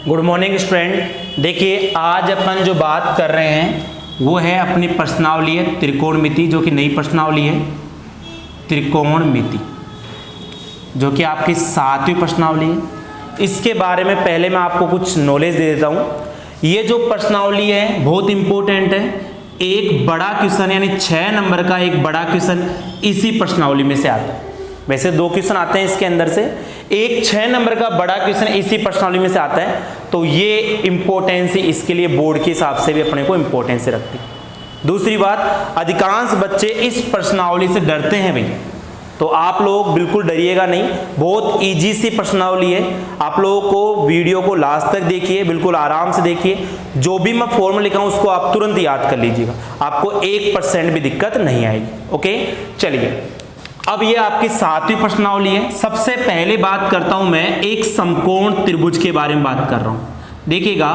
Good morning student. देखिए आज अपन जो बात कर रहे हैं वो है अपनी प्रश्नावली है त्रिकोणमिति, जो कि नई प्रश्नावली है त्रिकोणमिति, जो कि आपकी 7वीं प्रश्नावली है। इसके बारे में पहले मैं आपको कुछ नॉलेज दे देता हूँ। ये जो प्रश्नावली है बहुत इंपॉर्टेंट है। एक बड़ा क्वेश्चन यानी 6 नंबर का एक बड़ा क्वेश्चन इसी प्रश्नावली में से आता है। वैसे 2 क्वेश्चन आते हैं इसके अंदर से, एक 6 नंबर का बड़ा क्वेश्चन इसी प्रश्नावली में से आता है। तो ये इंपॉर्टेंस इसके लिए बोर्ड के हिसाब से भी अपने को इंपॉर्टेंस रखती है। दूसरी बात, अधिकांश बच्चे इस प्रश्नावली से डरते हैं भाई, तो आप लोग बिल्कुल डरिएगा नहीं, बहुत इजी सी प्रश्नावली है। आप लोगों को वीडियो को लास्ट तक देखिए, बिल्कुल आराम से देखिए। जो भी मैं फॉर्मूला लिखा हूं उसको आप तुरंत याद कर लीजिएगा, आपको 1% भी दिक्कत नहीं आएगी। ओके, चलिए अब ये आपकी 7वीं प्रश्नावली है। सबसे पहले बात करता हूं मैं एक समकोण त्रिभुज के बारे में बात कर रहा हूं। देखिएगा,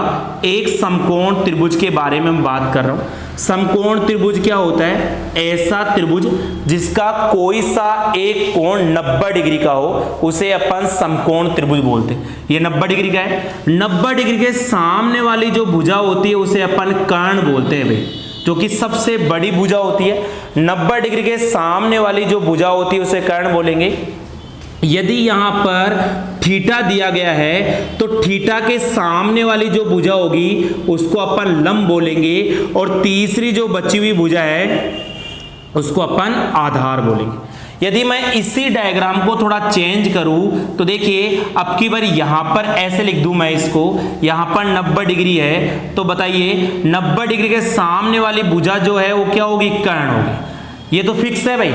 एक समकोण त्रिभुज के बारे में मैं बात कर रहा हूं। समकोण त्रिभुज क्या होता है? ऐसा त्रिभुज जिसका कोई सा एक कोण 90 डिग्री का हो उसे अपन समकोण त्रिभुज बोलते हैं। ये 90 डिग्री का है। 90 डिग्री के सामने वाली जो भुजा होती है उसे अपन कर्ण बोलते हैं भाई, जो कि सबसे बड़ी भुजा होती है। 90 डिग्री के सामने वाली जो भुजा होती है उसे कर्ण बोलेंगे। यदि यहां पर थीटा दिया गया है तो थीटा के सामने वाली जो भुजा होगी उसको अपन लंब बोलेंगे, और तीसरी जो बची हुई भुजा है उसको अपन आधार बोलेंगे। यदि मैं इसी डायग्राम को थोड़ा चेंज करूं तो देखिए, अब की बार यहां पर ऐसे लिख दूं मैं इसको, यहां पर 90 डिग्री है तो बताइए 90 डिग्री के सामने वाली भुजा जो है वो क्या होगी? कर्ण होगी। ये तो फिक्स है भाई,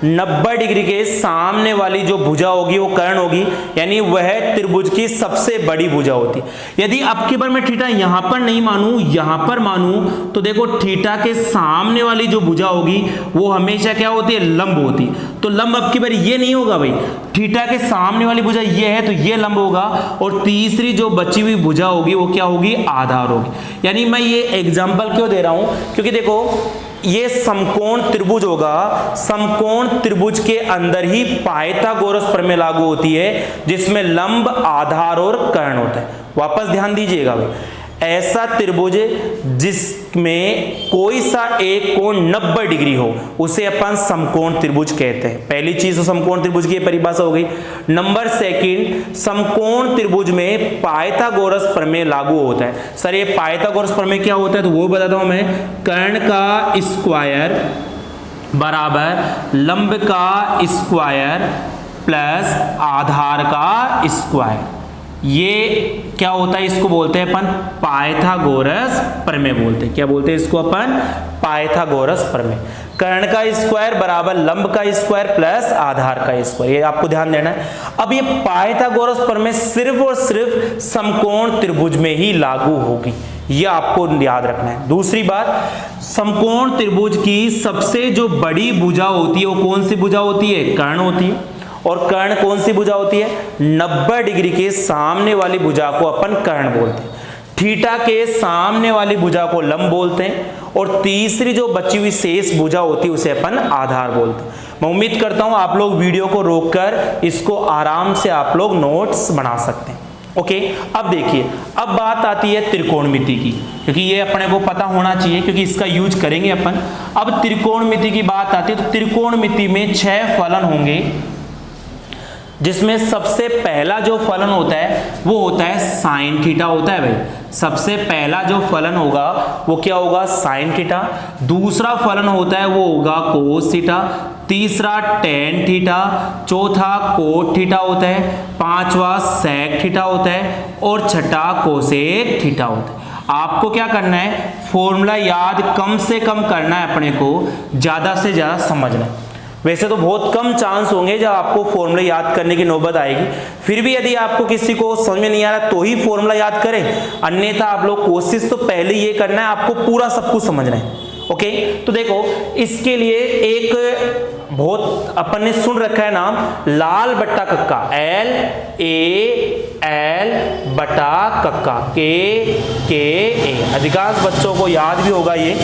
90 डिग्री के सामने वाली जो भुजा होगी वो कर्ण होगी, यानी वह त्रिभुज की सबसे बड़ी भुजा होती है। यदि अब की बार मैं थीटा यहां पर नहीं मानूं, यहां पर मानूं, तो देखो थीटा के सामने वाली जो भुजा होगी वो हमेशा क्या होती है? लंब होती है। तो लंब अब की बार ये नहीं होगा भाई, थीटा के सामने वाली भुजा ये है तो ये लंब होगा, और तीसरी जो बची हुई भुजा होगी वो क्या होगी? आधार होगी। यानी मैं ये एग्जाम्पल क्यों दे रहा हूं? क्योंकि देखो ये समकोण त्रिभुज होगा, समकोण त्रिभुज के अंदर ही पाइथागोरस प्रमेय लागू होती है, जिसमें लंब, आधार और कर्ण होता है। वापस ध्यान दीजिएगा भाई, ऐसा त्रिभुज जिसमें कोई सा एक कोण 90 डिग्री हो उसे अपन समकोण त्रिभुज कहते हैं। पहली चीज तो समकोण त्रिभुज की परिभाषा हो गई। नंबर सेकंड, समकोण त्रिभुज में पाइथागोरस प्रमेय लागू होता है। सर ये पाइथागोरस प्रमेय क्या होता है तो वो बताता हूं मैं। कर्ण का स्क्वायर बराबर लंब का स्क्वायर प्लस आधार का स्क्वायर, ये क्या होता है? इसको बोलते हैं अपन पाइथागोरस प्रमेय बोलते हैं। क्या बोलते हैं इसको अपन? पाइथागोरस प्रमेय। कर्ण का स्क्वायर बराबर लंब का स्क्वायर प्लस आधार का स्क्वायर, ये आपको ध्यान देना है। अब ये पाइथागोरस प्रमेय सिर्फ और सिर्फ समकोण त्रिभुज में ही लागू होगी, ये आपको याद रखना है। दूसरी बात, समकोण त्रिभुज की सबसे जो बड़ी भुजा होती है वो कौन सी भुजा होती है? कर्ण होती है। और कर्ण कौन सी भुजा होती है? 90 डिग्री के सामने वाली भुजा को अपन कर्ण बोलते हैं। थीटा के सामने वाली भुजा को लंब बोलते हैं, और तीसरी जो बची हुई शेष भुजा होती है उसे अपन आधार बोलते हैं। मैं उम्मीद करता हूं आप लोग वीडियो को रोककर इसको आराम से आप लोग नोट्स बना सकते हैं। ओके, अब देखिए, अब बात आती है त्रिकोणमिति की, क्योंकि ये अपने को पता होना चाहिए, क्योंकि इसका यूज करेंगे अपन। अब त्रिकोणमिति की बात आती है तो त्रिकोणमिति में 6 फलन होंगे, जिसमें सबसे पहला जो फलन होता है वो होता है साइन थीटा होता है भाई। सबसे पहला जो फलन होगा वो क्या होगा? Sine theta. दूसरा फलन होता है वो होगा कोस थीटा। तीसरा टेन थीटा। चौथा कोट थीटा होता है। पांचवा सेक थीटा होता है, और छठा कोसेक थीटा होता है। आपको क्या करना है? फॉर्मूला याद कम से कम करना है, अपने को ज्यादा से ज्यादा समझना है। वैसे तो बहुत कम चांस होंगे जब आपको फॉर्मूला याद करने की नौबत आएगी, फिर भी यदि आपको किसी को समझ में नहीं आ रहा तो ही फॉर्मूला याद करें, अन्यथा आप लोग कोशिश तो पहले ये करना है, आपको पूरा सब कुछ समझना है। ओके, तो देखो इसके लिए एक बहुत अपन ने सुन रखा है नाम, लाल बट्टा कक्का, LAL बटा कक्का, KA। अधिकांश बच्चों को याद भी होगा ये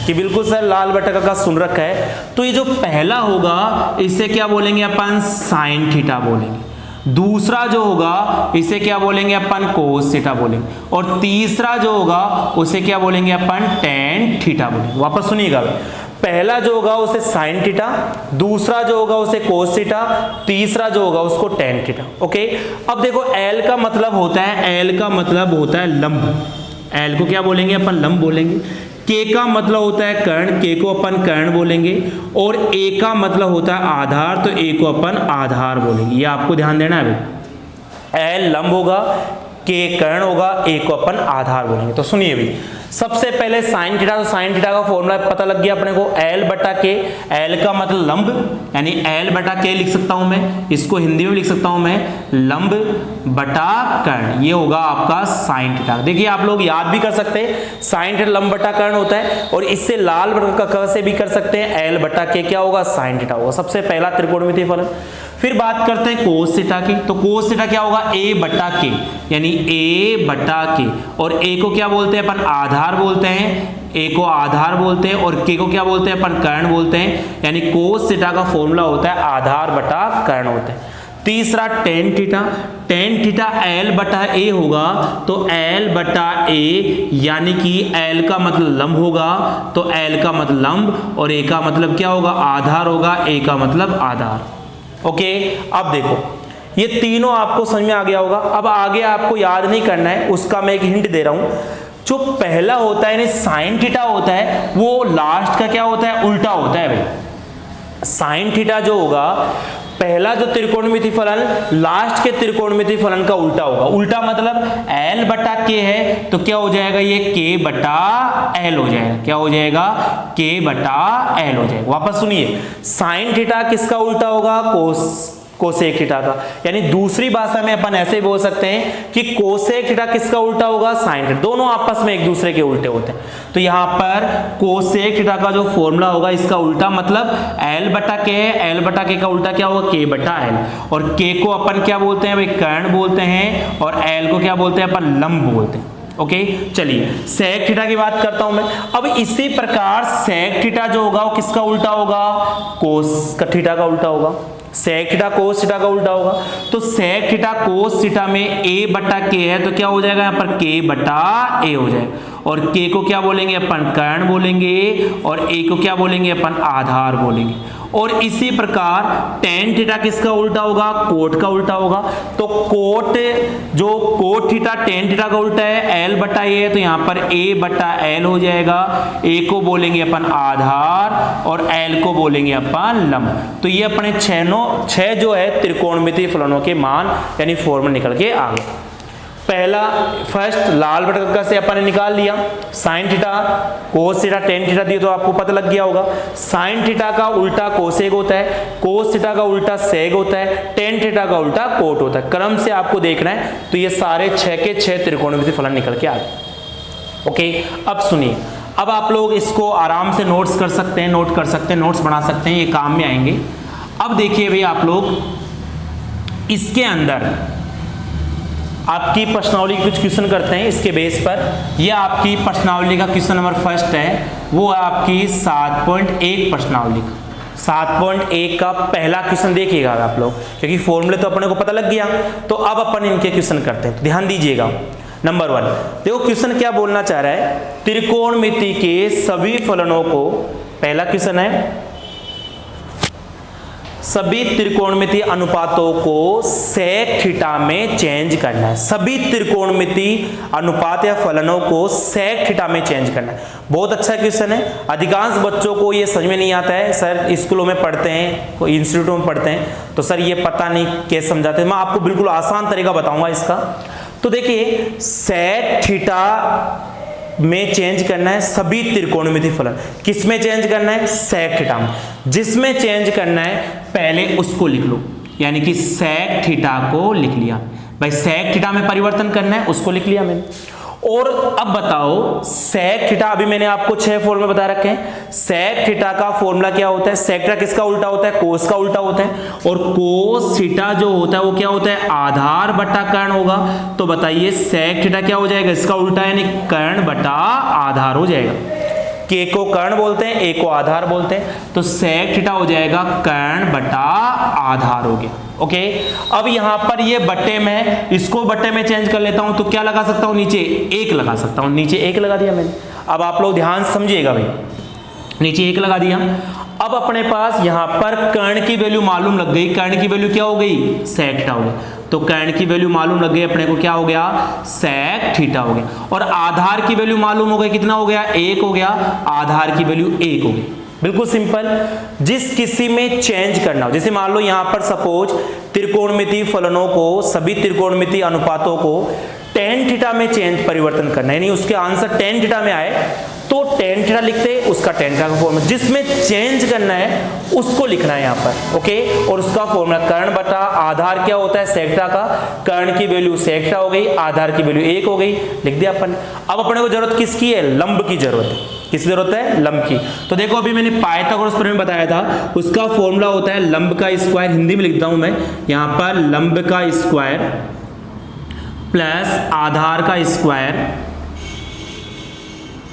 कि बिल्कुल सर लाल बटा का सुन रखा है। तो ये जो पहला होगा इसे क्या बोलेंगे अपन? साइन थीटा बोलेंगे। दूसरा जो होगा इसे क्या बोलेंगे अपन, कोस थीटा बोलेंगे, और तीसरा जो होगा उसे क्या बोलेंगे अपन, टेन थीटा बोलेंगे। वापस सुनिएगा, पहला जो होगा उसे साइन थीटा, दूसरा जो होगा उसे कोस थीटा, तीसरा जो होगा उसको टेन थीटा। ओके, अब देखो एल का मतलब होता है, एल का मतलब होता है लंब, एल को क्या बोलेंगे अपन, लंब बोलेंगे। के का मतलब होता है कर्ण, के को अपन कर्ण बोलेंगे, और ए का मतलब होता है आधार, तो ए को अपन आधार बोलेंगे। ये आपको ध्यान देना है भाई, एल लंब होगा, के कर्ण होगा, ए को अपन आधार बोलेंगे। तो सुनिए भाई, सबसे पहले साइन थीटा, तो साइन थीटा का फॉर्मूला पता लग गया अपने को, एल बटा के, एल का मतलब लंब यानी एल बटा के लिख सकता हूं मैं, इसको हिंदी में लिख सकता हूं मैं, लंब बटा कर्ण, ये होगा आपका साइन थीटा। देखिए आप लोग याद भी कर सकते हैं, साइन थीटा लंब बटा कर्ण होता है, और इससे लाल बटा क से भी कर सकते हैं, एल बटा के क्या होगा, साइन थीटा होगा। सबसे पहला त्रिकोणमितीय फलन। फिर बात करते हैं कोस थीटा की, तो कोस थीटा क्या होगा, ए बटा के, यानी ए बटा के, और ए को क्या बोलते हैं अपन, आधार बोलते हैं, ए को आधार बोलते हैं, और के को क्या बोलते हैं अपन, कर्ण बोलते हैं, यानी कोस थीटा का फॉर्मूला होता है आधार बटा कर्ण होता है। तीसरा tan theta, tan theta L बटा ए होगा, तो एल बटा ए यानी कि एल का मतलब लंब होगा, तो एल का मतलब लंब, और ए का मतलब क्या होगा, आधार होगा, ए का मतलब आधार। ओके, अब देखो ये तीनों आपको समझ में आ गया होगा। अब आगे आपको याद नहीं करना है, उसका मैं एक हिंट दे रहा हूं। जो पहला होता है यानी साइन थीटा होता है, वो लास्ट का क्या होता है, उल्टा होता है भाई। साइन थीटा जो होगा, पहला जो त्रिकोणमितीय फलन लास्ट के त्रिकोणमितीय फलन का उल्टा होगा। उल्टा मतलब एल बटा के है, तो क्या हो जाएगा, ये के बटा एल हो जाएगा। क्या हो जाएगा, के बटा एल हो जाएगा। वापस सुनिए, साइन थीटा किसका उल्टा होगा, कोसेक थीटा का, यानी दूसरी भाषा में अपन ऐसे बोल सकते हैं कि कोसेक थीटा किसका उल्टा होगा, साइन थीटा। दोनों आपस में एक दूसरे के उल्टे होते हैं। तो यहां पर कोसेक थीटा का जो फॉर्मूला होगा, इसका उल्टा मतलब एल बटा के है, एल बटा के का उल्टा क्या होगा, के बटा एल, और के को अपन क्या बोलते हैं भाई, कर्ण बोलते हैं, और एल को क्या बोलते हैं अपन, लंब बोलते हैं। ओके, चलिए सेक थीटा की बात करता हूं मैं। अब इसी प्रकार सेक थीटा जो होगा वो किसका उल्टा होगा, कोस थीटा का उल्टा होगा। सेक थीटा कोस थीटा का उल्टा होगा, तो सेक थीटा कोस थीटा में ए बटा के है, तो क्या हो जाएगा यहाँ पर, के बटा ए हो जाएगा, और के को क्या बोलेंगे अपन, कर्ण बोलेंगे, और ए को क्या बोलेंगे अपन, आधार बोलेंगे। और इसी प्रकार टेन थीटा किसका उल्टा होगा, कोट का उल्टा होगा। तो कोट जो कोट थीटा टेन थीटा का उल्टा है, एल बटा ए है, तो यहाँ पर ए बटा एल हो जाएगा। ए को बोलेंगे अपन आधार, और एल को बोलेंगे अपन लंब। तो ये अपने छह जो है त्रिकोणमितीय फलनों के मान यानी फॉर्मूला निकल के आ गए। पहला फर्स्ट लाल बटा से अपन ने निकाल लिया, sine theta cos theta tan theta दिए तो आपको पता लग गया होगा। साइन थीटा का उल्टा कोसेक होता है, कोस थीटा का उल्टा सेक होता है, टेन थीटा का उल्टा कोट होता है। क्रम से आपको देखना है, तो ये सारे 6 के 6 त्रिकोणमितीय फलन निकल के आ गए। ओके, अब सुनिए, अब आप लोग इसको आराम से नोट्स कर सकते हैं, नोट कर सकते हैं, नोट्स बना सकते हैं, ये काम में आएंगे। अब देखिए भाई, आप लोग इसके अंदर आपकी प्रश्नावली कुछ क्वेश्चन करते हैं इसके बेस पर। यह आपकी प्रश्नावली का क्वेश्चन नंबर फर्स्ट है, वो है आपकी 7.1 प्रश्नावली का। 7.1 का पहला क्वेश्चन देखिएगा आप लोग, क्योंकि फॉर्मूले तो अपने को पता लग गया। तो अब अपन इनके क्वेश्चन करते हैं, तो ध्यान दीजिएगा। नंबर 1 देखो क्वेश्चन क्या बोलना चाह रहा है, त्रिकोणमिति के सभी फलनों को, पहला क्वेश्चन है सभी त्रिकोणमिति अनुपातों को सेक थीटा में चेंज करना है। सभी त्रिकोणमिति अनुपात या फलनों को सेक थीटा में चेंज करना है। बहुत अच्छा क्वेश्चन है। अधिकांश बच्चों को ये समझ में नहीं आता है, सर स्कूलों में पढ़ते हैं, कोई इंस्टीट्यूटों में पढ़ते हैं, तो सर ये पता नहीं कैसे समझाते हैं। मैं आपको बिल्कुल आसान तरीका बताऊंगा इसका। तो देखिए, सेक थीटा में चेंज करना है सभी त्रिकोणमिति फलन। किस में चेंज करना है, सेक थीटा में। जिसमें चेंज करना है पहले उसको लिख लो, यानी कि सेक थीटा को लिख लिया भाई, सेक थीटा में परिवर्तन करना है, उसको लिख लिया मैंने। और अब बताओ सेक थीटा, अभी मैंने आपको 6 फॉर्मूले बता रखे हैं। सेक थीटा का फॉर्मूला क्या होता है, सेक थीटा किसका उल्टा होता है, कोस का उल्टा होता है, और कोस थीटा जो होता है वो क्या होता है, आधार बटा कर्ण होगा। तो बताइए सेक थीटा क्या हो जाएगा, इसका उल्टा यानी कर्ण बटा आधार हो जाएगा। के को कर्ण बोलते हैं, ए को आधार बोलते हैं, तो सेक थीटा हो जाएगा कर्ण बटा आधार हो गया। ओके। अब यहां पर ये बट्टे में, इसको बट्टे में चेंज कर लेता हूं तो क्या लगा सकता हूं, नीचे 1 लगा सकता हूं। नीचे 1 लगा दिया मैंने। अब आप लोग ध्यान समझिएगा भाई, नीचे 1 लगा दिया। अब अपने पास यहां पर कर्ण की वैल्यू मालूम लग गई। कर्ण की वैल्यू क्या हो गई, sec थीटा हो गया। तो कर्ण की वैल्यू मालूम लग गई अपने को, क्या हो गया, sec थीटा हो गया। और आधार की वैल्यू मालूम हो गई, कितना हो गया, 1 हो गया। आधार की वैल्यू 1 हो गई। बिल्कुल सिंपल। जिस किसी में चेंज करना हो, जैसे मान लो यहां पर सपोज त्रिकोणमिति फलनों को, सभी त्रिकोणमिति अनुपातों को tan थीटा में चेंज परिवर्तन करना है, यानी उसके आंसर tan थीटा में आए तो tan थीटा लिखते, उसका tan थीटा का फॉर्मूला, जिसमें चेंज करना है उसको लिखना है यहाँ पर, ओके। और उसका फॉर्मूला कर्ण बटा आधार क्या होता है, sec थीटा का। कर्ण की वैल्यू sec थीटा हो गई, आधार की वैल्यू 1 हो गई, लिख दिया अपन। अब अपने को जरूरत किसकी है, लंब की जरूरत है। किसकी जरूरत है, लंब की। तो देखो अभी मैंने पाइथागोरस प्रमेय बताया था, उसका फॉर्मूला होता है लंब का स्क्वायर, हिंदी में लिखता हूं मैं यहाँ पर, लंब का स्क्वायर प्लस आधार का स्क्वायर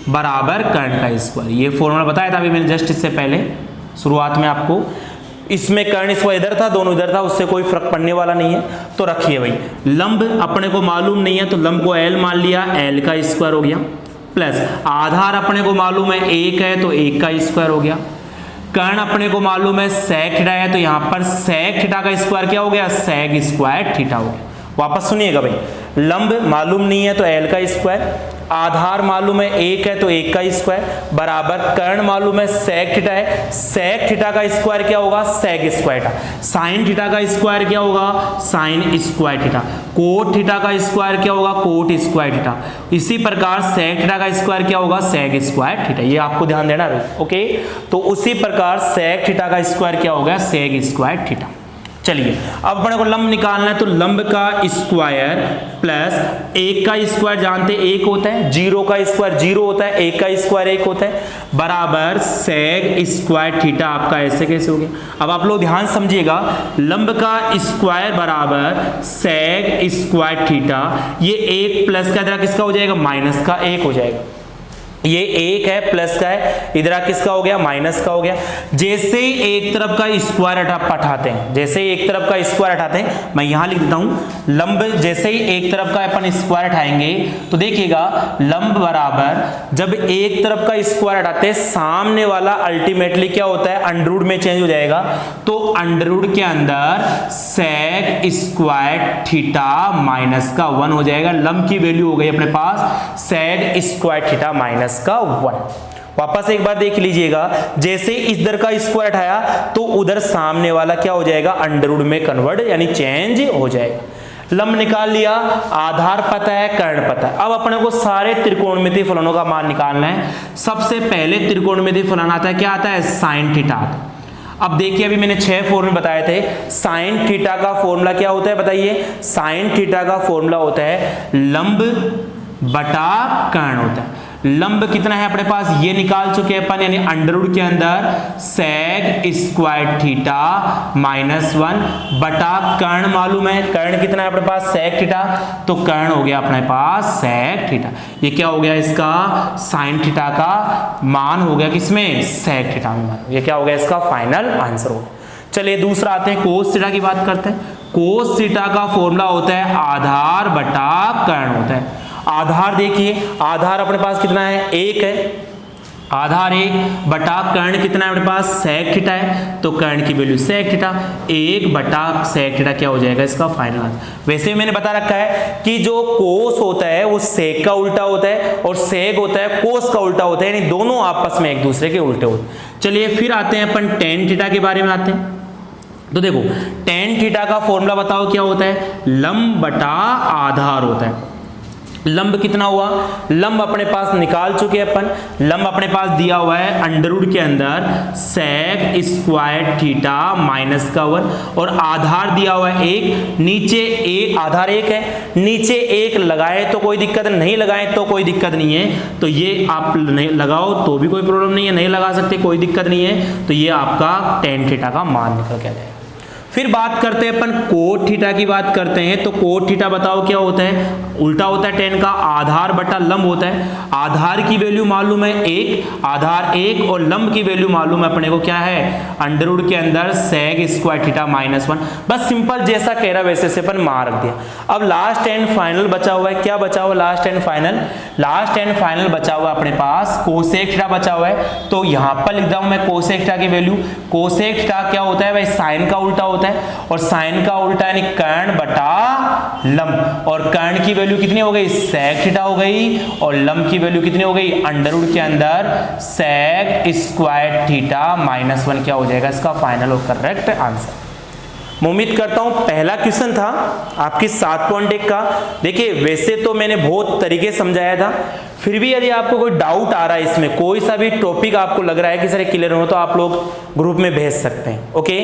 बराबर कर्ण का स्क्वायर। ये फॉर्मूला बताया था अभी मैंने जस्ट इससे पहले शुरुआत में आपको। इसमें कर्ण स्क्वायर इधर था, दोनों इधर था, उससे कोई फर्क पड़ने वाला नहीं है। तो रखिए भाई, लंब अपने को मालूम नहीं है तो लंब को l मान लिया, l का स्क्वायर हो गया, प्लस आधार अपने को मालूम है 1 है तो 1 का स्क्वायर हो गया। कर्ण अपने को मालूम है sec थीटा है तो यहाँ पर sec थीटा का स्क्वायर क्या हो गया, sec स्क्वायर थीटा हो गया। वापस सुनिएगा भाई, लंब मालूम नहीं है तो l का स्क्वायर, आधार मालूम है 1 है तो 1 का स्क्वायर, बराबर कर्ण मालूम है sec थीटा है, sec थीटा का स्क्वायर क्या होगा, sec square theta. sin theta का स्क्वायर क्या होगा, sin square theta. cot theta का स्क्वायर क्या होगा, cot स्क्वायर थीटा। इसी प्रकार sec थीटा का स्क्वायर क्या होगा, sec स्क्वायर थीटा। ये आपको ध्यान देना है, ओके। तो उसी प्रकार sec थीटा का स्क्वायर क्या होगा, sec स्क्वायर थीटा। चलिए अब अपने को लंब निकालना है, तो लंब का स्क्वायर प्लस 1 का स्क्वायर जानते 1 होता है, 0 का स्क्वायर 0 होता है, 1 का स्क्वायर 1 होता है, बराबर sec स्क्वायर थीटा। आपका ऐसे कैसे हो गया। अब आप लोग ध्यान समझिएगा, लंब का स्क्वायर बराबर sec स्क्वायर थीटा, ये 1 प्लस का इधर किसका हो जाएगा, माइनस का 1 हो जाएगा। ये 1 है प्लस का है, इधर किसका हो गया, माइनस का हो गया। जैसे ही एक तरफ का स्क्वायर हटाते हैं, जैसे ही एक तरफ का स्क्वायर हटाते हैं, मैं यहां लिख देता हूं लंब, जैसे ही एक तरफ का अपन स्क्वायर हटाएंगे तो देखिएगा लंब बराबर, जब एक तरफ का स्क्वायर हटाते हैं सामने वाला अल्टीमेटली क्या होता है, अंडर रूट में चेंज हो जाएगा। तो अंडर रूट के अंदर sec स्क्वायर थीटा माइनस का 1 हो जाएगा। लंब की वैल्यू हो गई अपने पास sec स्क्वायर थीटा माइनस का 1। वापस एक बार देख लीजिएगा, जैसे इधर का स्क्वायर हटाया तो उधर सामने वाला क्या हो जाएगा, अंडर रूट में कन्वर्ट यानी चेंज हो जाएगा। लंब निकाल लिया, आधार पता है, कर्ण पता है। अब अपने को सारे त्रिकोणमितीय फलनों का मान निकालना है। सबसे पहले त्रिकोणमितीय फलन आता है, क्या आता है, साइन थीटा आता है। अब देखिए अभी मैंने 6 फॉर्मूले बताए थे। साइन थीटा का फॉर्मूला क्या होता है बताइए, साइन थीटा का फॉर्मूला होता है लंब बटा कर्ण होता है। लंब कितना है अपने पास, ये निकाल चुके हैं अपन, यानी अंडर रूट के अंदर sec स्क्वायर थीटा माइनस 1 बटा कर्ण मालूम है, कर्ण कितना है अपने पास, sec थीटा, तो कर्ण हो गया अपने पास sec थीटा। ये क्या हो गया, इसका साइन थीटा का मान हो गया किसमें, sec थीटा में मान। ये क्या हो गया, इसका फाइनल आंसर हो गया। चलिए दूसरा आते हैं, कोस थीटा की बात करते हैं। कोस थीटा का फॉर्मूला होता है आधार बटा कर्ण होता है। आधार देखिए, आधार अपने पास कितना है, 1 है, आधार 1 बटा कर्ण कितना है अपने पास, sec थीटा है, तो कर्ण की वैल्यू sec थीटा, 1 बटा sec थीटा क्या हो जाएगा, इसका फाइनल आंसर। वैसे मैंने बता रखा है कि जो कोस होता है वो sec का उल्टा होता है और sec होता है कोस का उल्टा होता है, यानी दोनों आपस में एक दूसरे के उल्टे होते हैं। चलिए फिर आते हैं अपन tan थीटा के बारे में आते हैं। तो देखो tan थीटा का फॉर्मूला बताओ क्या होता है, लंब बटा आधार होता है। लंब कितना हुआ, लंब अपने पास निकाल चुके हैं अपन। लंब अपने पास दिया हुआ है अंडर रूट के अंदर sec स्क्वायर थीटा माइनस का 1 और आधार दिया हुआ है 1, नीचे 1, आधार 1 है, नीचे 1 लगाए तो कोई दिक्कत नहीं, लगाए तो कोई दिक्कत नहीं है। तो ये आप नहीं लगाओ तो भी कोई प्रॉब्लम नहीं है, नहीं लगा सकते कोई दिक्कत नहीं है। तो ये आपका tan थीटा का मान निकल के आ जाएगा। फिर बात करते हैं अपन कोट थीटा की बात करते हैं। तो कोट थीटा बताओ क्या होता है, उल्टा होता है टेन का, आधार बटा लंब होता है। आधार की वैल्यू मालूम है 1, आधार 1 और लंब की वैल्यू मालूम है अपने को क्या है, अंडर रूट के अंदर सेक स्क्वायर थीटा -1। बस सिंपल जैसा कह रहा वैसे से अपन मान रख दिया। अब लास्ट एंड फाइनल बचा हुआ है, क्या बचा हुआ last and final, last and final बचा हुआ अपने पास कोसेक थीटा बचा हुआ है। तो यहां पर लिख रहा हूं मैं कोसेक थीटा की वैल्यू। कोसेक थीटा क्या होता है भाई, साइन का उल्टा होता है, और साइन का उल्टा यानी कर्ण बटा लंब, और कर्ण की वैल्यू कितनी हो गई, सेक थीटा हो गई, और लंब की वैल्यू कितनी हो गई, अंडर रूट के अंदर सेक स्क्वायर थीटा -1 क्या हो जाएगा इसका फाइनल और करेक्ट आंसर। मैं उम्मीद करता हूं पहला क्वेश्चन था आपकी 7.1 का। देखिए वैसे तो मैंने बहुत तरीके समझाया था, फिर भी यदि आपको कोई डाउट आ रहा है इसमें, कोई सा भी टॉपिक आपको लग रहा है कि सर क्लियर हो, तो आप लोग ग्रुप में भेज सकते हैं। ओके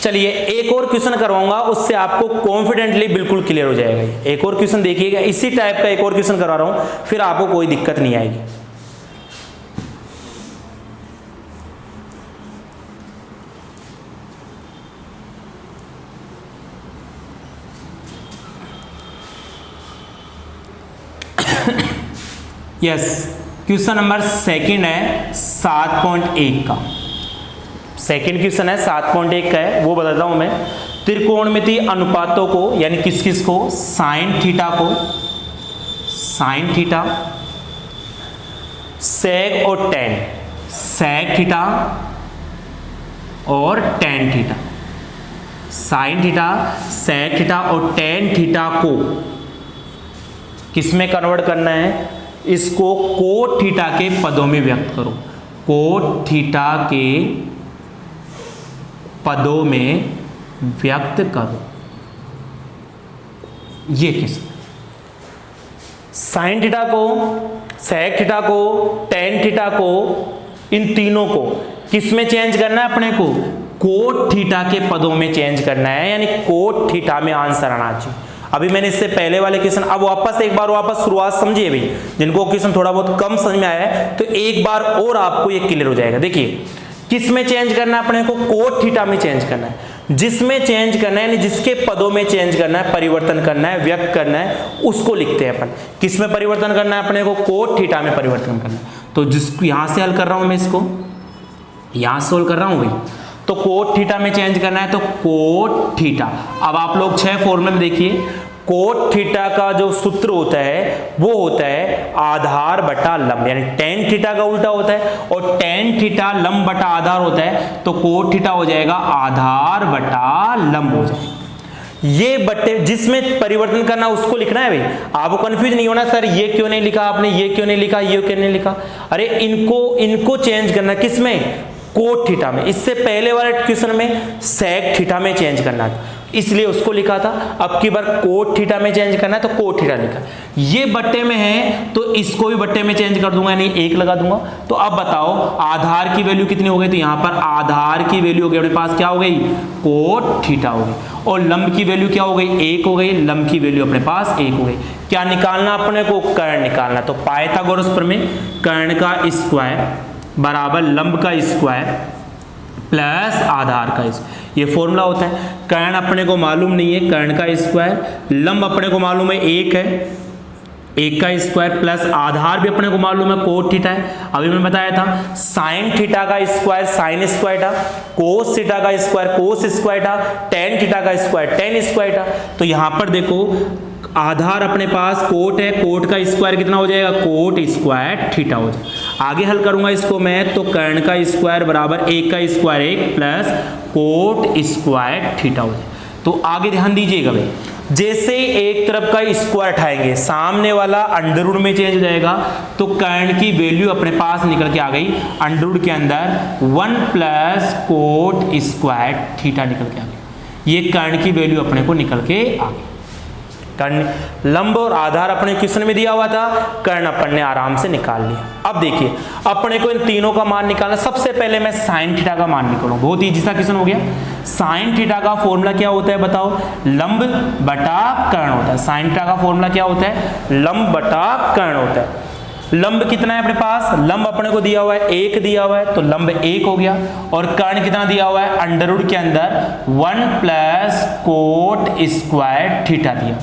चलिए एक और क्वेश्चन करवाऊंगा, उससे आपको कॉन्फिडेंटली बिल्कुल क्लियर हो जाएगा। एक और क्वेश्चन देखिएगा, इसी टाइप का एक और क्वेश्चन करवा रहा हूं, फिर आपको कोई दिक्कत नहीं आएगी। यस क्वेश्चन नंबर सेकंड है 7.1 का, सेकंड क्वेश्चन है 7.1 का है, वो बताता हूं मैं। त्रिकोणमिति अनुपातों को यानी किस किस को, साइन थीटा को, साइन थीटा, सेक और टेन, सेक थीटा और tan theta, sine theta, sec theta और टेन थीटा को किसमें कन्वर्ट करना है, इसको कोट थीटा के पदों में व्यक्त करो, कोट थीटा के पदों में व्यक्त करो। ये किस, साइन थीटा को, सेक थीटा को, टेन थीटा को, इन तीनों को किस में चेंज करना है अपने को, कोट थीटा के पदों में चेंज करना है, यानी कोट थीटा में आंसर आना चाहिए। अभी मैंने इससे पहले वाले क्वेश्चन, अब वापस एक बार वापस शुरुआत समझिए भाई, जिनको क्वेश्चन थोड़ा बहुत कम समझ में आया है तो एक बार और आपको ये क्लियर हो जाएगा। देखिए किस में चेंज करना है अपने को, कोट थीटा में चेंज करना है, जिसमें चेंज करना है यानी जिसके पदों में चेंज करना है, परिवर्तन करना है, व्यक्त करना है, उसको लिखते हैं अपन। किस में परिवर्तन करना है अपने को, कोट थीटा में परिवर्तन करना है। तो जिसको यहां से हल कर रहा हूं मैं, इसको यहां सोल्व कर रहा हूं भाई, तो कोट थीटा में चेंज करना है, तो कोट थीटा। अब आप लोग 6 फॉर्मूले में देखिए, कोट थीटा का जो सूत्र होता है वो होता है आधार बटा लंब, यानी टेन थीटा का उल्टा होता है, और टेन थीटा लंब बटा आधार होता है, तो कोट थीटा हो जाएगा आधार बटा लंब हो जाएगा। ये बट्टे जिसमें परिवर्तन करना उसको लिखना है भाई, आपको कंफ्यूज नहीं होना सर ये क्यों नहीं लिखा आपने, ये क्यों नहीं लिखा, ये क्यों नहीं लिखा, अरे इनको चेंज करना किसमें, कोट थीटा में। इससे पहले वाले क्वेश्चन में सेक थीटा में चेंज करना था, इसलिए उसको लिखा था। अब की बार कोट थीटा में चेंज करना है तो कोट थीटा लिखा। ये बट्टे में है तो इसको भी बट्टे में चेंज कर दूंगा, यानी 1 लगा दूंगा। तो अब बताओ आधार की वैल्यू कितनी हो गई, तो यहां पर आधार की वैल्यू हो गई अपने पास क्या हो गई, कोट थीटा हो गई, और लंब की वैल्यू क्या हो गई, 1 हो गई, लंब की वैल्यू अपने पास 1 हो गई। क्या निकालना अपने को, कर्ण निकालना। तो पाइथागोरस प्रमेय, कर्ण का स्क्वायर बराबर लंब का स्क्वायर प्लस आधार का स्क्वायर, ये फॉर्मूला होता है। कर्ण अपने को मालूम नहीं है, कर्ण का स्क्वायर, लंब अपने को मालूम है 1 है, 1 का स्क्वायर प्लस आधार भी अपने को मालूम है कोट थीटा है। अभी मैं बताया था साइन थीटा का स्क्वायर साइन स्क्वायर था, कोस थीटा का स्क्वायर कोस स्क्वायर था, टेन थीटा का स्क्वायर टेन स्क्वायर था। तो यहां पर देखो आधार अपने पास कोट है, कोट का स्क्वायर कितना हो जाएगा, कोट स्क्वायर थीटा हो जाएगा। आगे हल करूंगा इसको मैं, तो कर्ण का स्क्वायर बराबर 1 का square 1 plus coat square theta हो जाएगा। तो आगे ध्यान दीजिएगा भाई, जैसे ही एक तरफ का स्क्वायर उठाएंगे सामने वाला अंडर रूट में चेंज हो जाएगा, तो कर्ण की वैल्यू अपने पास निकल के आ गई अंडर रूट के अंदर 1 प्लस कोट स्क्वायर थीटा निकल के आ गई। ये कर्ण की वैल्यू अपने को निकल के आ गई। कर्ण, लंब और आधार अपने क्वेश्चन में दिया हुआ था, कर्ण अपन ने आराम से निकाल लिया। अब देखिए अपने को इन तीनों का मान निकालना। सबसे पहले मैं साइन थीटा का मान निकालूं, बहुत इजी सा क्वेश्चन हो गया। साइन थीटा का फॉर्मूला क्या होता है बताओ, लंब बटा कर्ण होता है। साइन थीटा का फॉर्मूला क्या होता है, लंब बटा कर्ण होता है। लंब कितना है अपने पास, लंब अपने को दिया हुआ है 1 दिया हुआ है, तो लंब 1 हो गया। और कर्ण कितना दिया हुआ है, अंडर रूट के अंदर 1 प्लस कोट स्क्वायर थीटा दिया।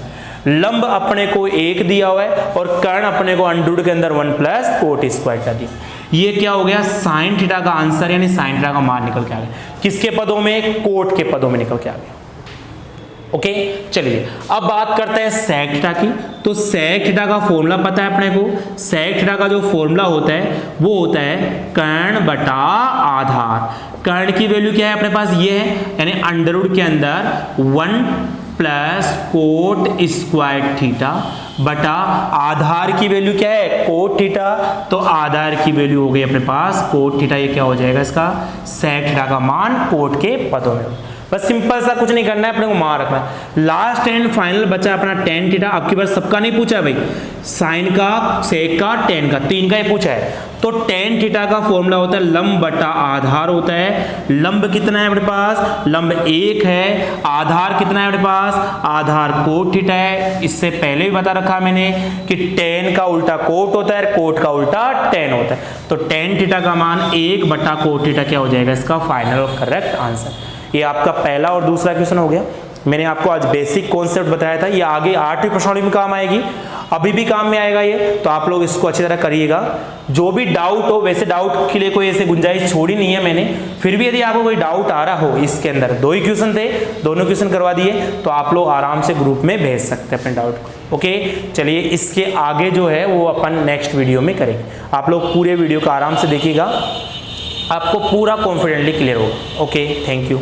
लंब अपने को 1 दिया हुआ है और कर्ण अपने को अंडर रूट के अंदर 1 प्लस कोट स्क्वायर थीटा दिया। ये क्या हो गया, साइन थीटा का आंसर यानी साइन थीटा का मान निकल के आ गया। किसके पदों में, कोट के पदों में निकल के आ गया। ओके चलिए अब बात करते हैं सेक थीटा की। तो सेक थीटा का फॉर्मूला पता है अपने को। सेक थीटा का जो फॉर्मूला होता है वो होता है कर्ण बटा आधार। कर्ण की वैल्यू क्या है अपने पास, ये है यानी अंडर रूट के अंदर 1 प्लस कोट स्क्वायर थीटा बटा आधार की वैल्यू क्या है, कोट थीटा। तो आधार की वैल्यू हो गई अपने पास कोट थीटा। ये क्या हो जाएगा इसका, सेक थीटा का मान कोट के पदों में। बस सिंपल सा, कुछ नहीं करना है, अपने को मान रखना है। लास्ट एंड फाइनल बचा अपना टेन थीटा। अब की बार सबका नहीं पूछा भाई, साइन का, सेक का, टेन का, 3 का ही पूछा है। तो टेन थीटा का फॉर्मूला होता है लंब बटा आधार होता है। लंब कितना है अपने पास, लंब 1 है। आधार कितना है अपने पास, आधार कोट थीटा है। इससे पहले भी बता रखा मैंने कि टेन का उल्टा कोट होता है, कोट का उल्टा टेन होता है। तो टेन थीटा का मान 1 बटा कोट थीटा क्या हो जाएगा इसका फाइनल और करेक्ट आंसर। ये आपका पहला और दूसरा क्वेश्चन हो गया। मैंने आपको आज बेसिक कॉन्सेप्ट बताया था, ये आगे 8वीं प्रश्नावली में काम आएगी, अभी भी काम में आएगा ये। तो आप लोग इसको अच्छी तरह करिएगा। जो भी डाउट हो, वैसे डाउट के लिए कोई ऐसे गुंजाइश छोड़ी नहीं है मैंने, फिर भी यदि आपको कोई डाउट आ रहा हो, इसके अंदर 2 ही क्वेश्चन थे, दोनों क्वेश्चन करवा दिए, तो आप लोग आराम से ग्रुप में भेज सकते हैं अपने डाउट को। ओके चलिए इसके आगे जो है वो अपन नेक्स्ट वीडियो में करेंगे। आप लोग पूरे वीडियो को आराम से देखिएगा, आपको पूरा कॉन्फिडेंटली क्लियर होगा। Okay thank you.